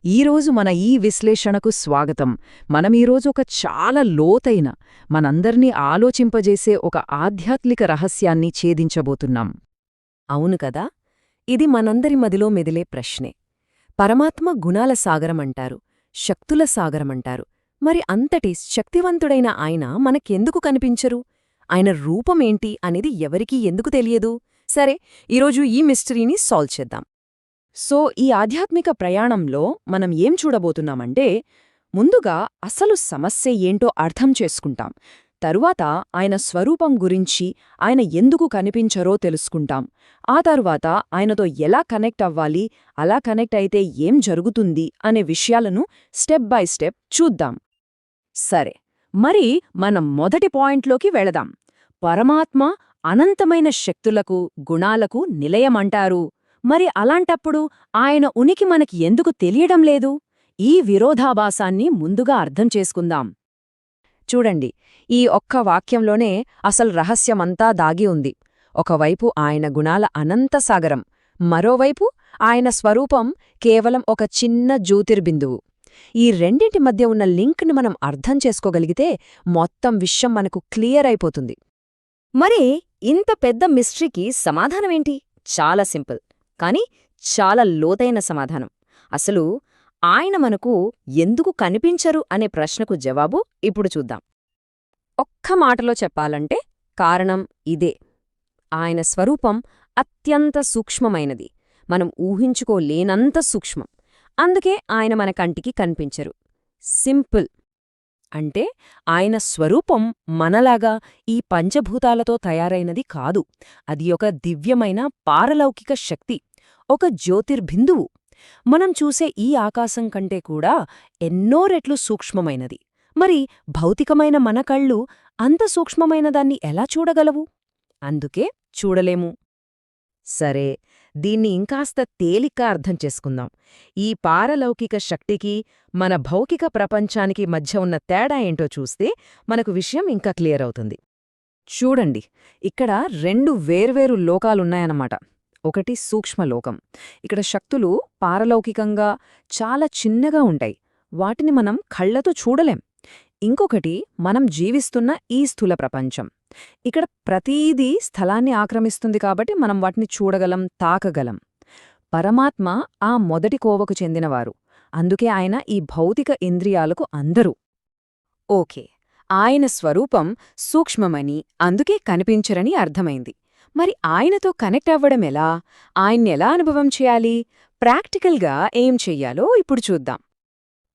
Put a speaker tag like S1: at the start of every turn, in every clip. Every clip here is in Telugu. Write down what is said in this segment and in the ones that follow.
S1: ఈరోజు మన ఈ విశ్లేషణకు స్వాగతం. మనమీరోజు ఒక చాలా లోతైన, మనందర్నీ ఆలోచింపజేసే ఒక ఆధ్యాత్మిక రహస్యాన్ని ఛేదించబోతున్నాం.
S2: అవును కదా, ఇది మనందరి మదిలో మెదిలే ప్రశ్నే. పరమాత్మ గుణాల సాగరమంటారు, శక్తుల సాగరమంటారు. మరి అంతటి శక్తివంతుడైన ఆయన మనకెందుకు కనిపించరు? ఆయన రూపమేంటి అనేది ఎవరికీ ఎందుకు తెలియదు? సరే, ఈరోజు ఈ మిస్టరీని సాల్వ్ చేద్దాం.
S1: సో ఈ ఆధ్యాత్మిక ప్రయాణంలో మనం ఏం చూడబోతున్నామంటే, ముందుగా అసలు సమస్య ఏంటో అర్థం చేసుకుంటాం. తరువాత ఆయన స్వరూపం గురించి, ఆయన ఎందుకు కనిపించరో తెలుసుకుంటాం. ఆ తరువాత ఆయనతో ఎలా కనెక్ట్ అవ్వాలి, అలా కనెక్ట్ అయితే ఏం జరుగుతుంది అనే విషయాలను స్టెప్ బై స్టెప్ చూద్దాం. సరే, మరి మనం మొదటి పాయింట్లోకి వెళదాం. పరమాత్మ అనంతమైన శక్తులకు, గుణాలకు నిలయమంటారు. మరి అలాంటప్పుడు ఆయన ఉనికి మనకి ఎందుకు తెలియడం లేదు? ఈ విరోధాభాసాన్ని ముందుగా అర్థం చేసుకుందాం. చూడండి, ఈ ఒక్క వాక్యంలోనే అసలు రహస్యమంతా దాగి ఉంది. ఒకవైపు ఆయన గుణాల అనంత సాగరం, మరోవైపు ఆయన స్వరూపం కేవలం ఒక చిన్న జ్యోతిర్బిందువు. ఈ రెండింటి మధ్య ఉన్న లింక్ను మనం అర్థం చేసుకోగలిగితే మొత్తం విషయం మనకు క్లియర్ అయిపోతుంది.
S2: మరి ఇంత పెద్ద మిస్టరీకి సమాధానమేంటి? చాలా సింపుల్, కానీ చాలా లోతైన సమాధానం. అసలు ఆయన మనకు ఎందుకు కనిపించరు అనే ప్రశ్నకు జవాబు ఇప్పుడు చూద్దాం. ఒక్క మాటలో చెప్పాలంటే కారణం ఇదే. ఆయన స్వరూపం అత్యంత సూక్ష్మమైనది, మనం ఊహించుకోలేనంత సూక్ష్మం. అందుకే ఆయన మన కంటికి కనిపించరు. సింపుల్. అంటే ఆయన స్వరూపం మనలాగా ఈ పంచభూతాలతో తయారైనది కాదు. అది ఒక దివ్యమైన పారలౌకిక శక్తి, ఒక జ్యోతిర్బిందువు. మనం చూసే ఈ ఆకాశం కంటే కూడా ఎన్నో రెట్లు సూక్ష్మమైనది. మరి భౌతికమైన మన కళ్ళు అంత సూక్ష్మమైనదాన్ని ఎలా చూడగలవు? అందుకే చూడలేము. సరే, దీన్ని ఇంకాస్త తేలిగ్గా అర్థం చేసుకుందాం. ఈ పారలౌకిక శక్తికి, మన భౌతిక ప్రపంచానికి మధ్య ఉన్న తేడా ఏంటో చూస్తే మనకు విషయం ఇంకా క్లియర్ అవుతుంది. చూడండి, ఇక్కడ రెండు వేర్వేరు లోకాలున్నాయన్నమాట. ఒకటి సూక్ష్మలోకం. ఇక్కడ శక్తులు పారలౌకికంగా చాలా చిన్నగా ఉంటాయి, వాటిని మనం కళ్లతో చూడలేం. ఇంకొకటి మనం జీవిస్తున్న ఈ స్థూల ప్రపంచం. ఇక్కడ ప్రతీదీ స్థలాన్ని ఆక్రమిస్తుంది కాబట్టి మనం వాటిని చూడగలం, తాకగలం. పరమాత్మ ఆ మొదటి కోవకు చెందినవారు. అందుకే ఆయన ఈ భౌతిక ఇంద్రియాలకు అందరూ. ఓకే, ఆయన స్వరూపం సూక్ష్మమని, అందుకే కనిపించరని అర్థమైంది. మరి ఆయనతో కనెక్ట్ అవ్వడం ఎలా? ఆయన్నెలా అనుభవం చేయాలి? ప్రాక్టికల్గా ఏం చెయ్యాలో ఇప్పుడు చూద్దాం.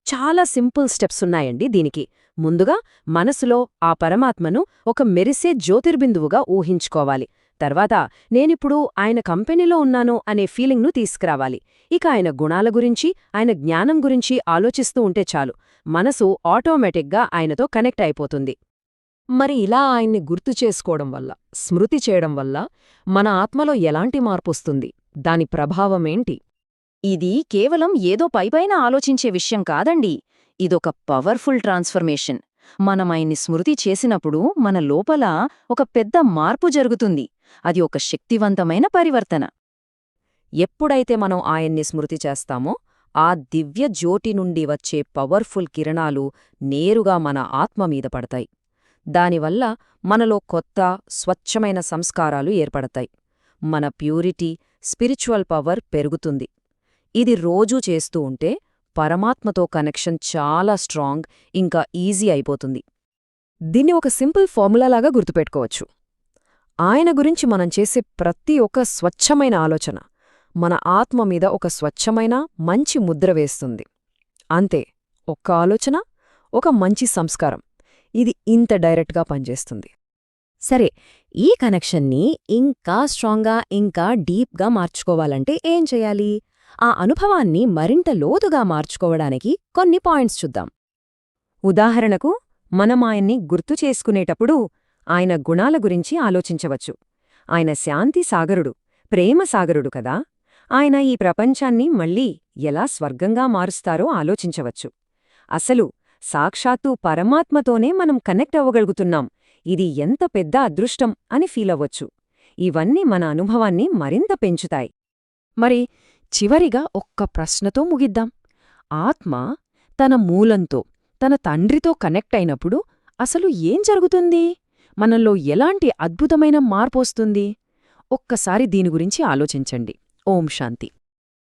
S2: చాలా సింపుల్ స్టెప్స్ ఉన్నాయండి దీనికి. ముందుగా మనసులో ఆ పరమాత్మను ఒక మెరిసే జ్యోతిర్బిందువుగా ఊహించుకోవాలి. తర్వాత నేనిప్పుడు ఆయన కంపెనీలో ఉన్నాను అనే ఫీలింగ్ను తీసుకురావాలి. ఇక ఆయన గుణాల గురించి, ఆయన జ్ఞానం గురించి ఆలోచిస్తూ ఉంటే చాలు, మనసు ఆటోమేటిక్గా ఆయనతో కనెక్ట్ అయిపోతుంది. మరి ఇలా ఆయన్ని గుర్తు చేసుకోవడం వల్ల, స్మృతి చేయడం వల్ల మన ఆత్మలో ఎలాంటి మార్పొస్తుంది? దాని ప్రభావమేంటి? ఇది కేవలం ఏదో పైపైన ఆలోచించే విషయం కాదండి. ఇదొక పవర్ఫుల్ ట్రాన్స్ఫర్మేషన్. మనం ఆయన్ని స్మృతి చేసినప్పుడు మన లోపల ఒక పెద్ద మార్పు జరుగుతుంది. అది ఒక శక్తివంతమైన పరివర్తన. ఎప్పుడైతే మనం ఆయన్ని స్మృతి చేస్తామో, ఆ దివ్య జ్యోతి నుండి వచ్చే పవర్ఫుల్ కిరణాలు నేరుగా మన ఆత్మ మీద పడతాయి. దానివల్ల మనలో కొత్త, స్వచ్ఛమైన సంస్కారాలు ఏర్పడతాయి. మన ప్యూరిటీ, స్పిరిచువల్ పవర్ పెరుగుతుంది. ఇది రోజూ చేస్తూ ఉంటే పరమాత్మతో కనెక్షన్ చాలా స్ట్రాంగ్, ఇంకా ఈజీ అయిపోతుంది. దీన్ని ఒక సింపుల్ ఫార్ములాలాగా గుర్తుపెట్టుకోవచ్చు. ఆయన గురించి మనం చేసే ప్రతి ఒక్క స్వచ్ఛమైన ఆలోచన మన ఆత్మ మీద ఒక స్వచ్ఛమైన, మంచి ముద్ర వేస్తుంది. అంతే, ఒక్క ఆలోచన, ఒక మంచి సంస్కారం, ఇది ఇంత డైరెక్ట్గా పనిచేస్తుంది. సరే, ఈ కనెక్షన్ని ఇంకా స్ట్రాంగ్గా, ఇంకా డీప్గా మార్చుకోవాలంటే ఏం చేయాలి? ఆ అనుభవాన్ని మరింత లోతుగా మార్చుకోవడానికి కొన్ని పాయింట్స్ చూద్దాం. ఉదాహరణకు, మనం ఆయన్ని గుర్తు చేసుకునేటప్పుడు ఆయన గుణాల గురించి ఆలోచించవచ్చు. ఆయన శాంతి సాగరుడు, ప్రేమ సాగరుడు కదా. ఆయన ఈ ప్రపంచాన్ని మళ్ళీ ఎలా స్వర్గంగా మారుస్తారో ఆలోచించవచ్చు. అసలు సాక్షాత్తు పరమాత్మతోనే మనం కనెక్ట్ అవ్వగలుగుతున్నాం, ఇది ఎంత పెద్ద అదృష్టం అని ఫీలవ్వచ్చు. ఇవన్నీ మన అనుభవాన్ని మరింత పెంచుతాయి. మరి చివరిగా ఒక్క ప్రశ్నతో ముగిద్దాం.
S1: ఆత్మ తన మూలంతో, తన తండ్రితో కనెక్ట్ అయినప్పుడు అసలు ఏం జరుగుతుంది? మనలో ఎలాంటి అద్భుతమైన మార్పొస్తుంది? ఒక్కసారి దీని గురించి ఆలోచించండి. ఓం శాంతి.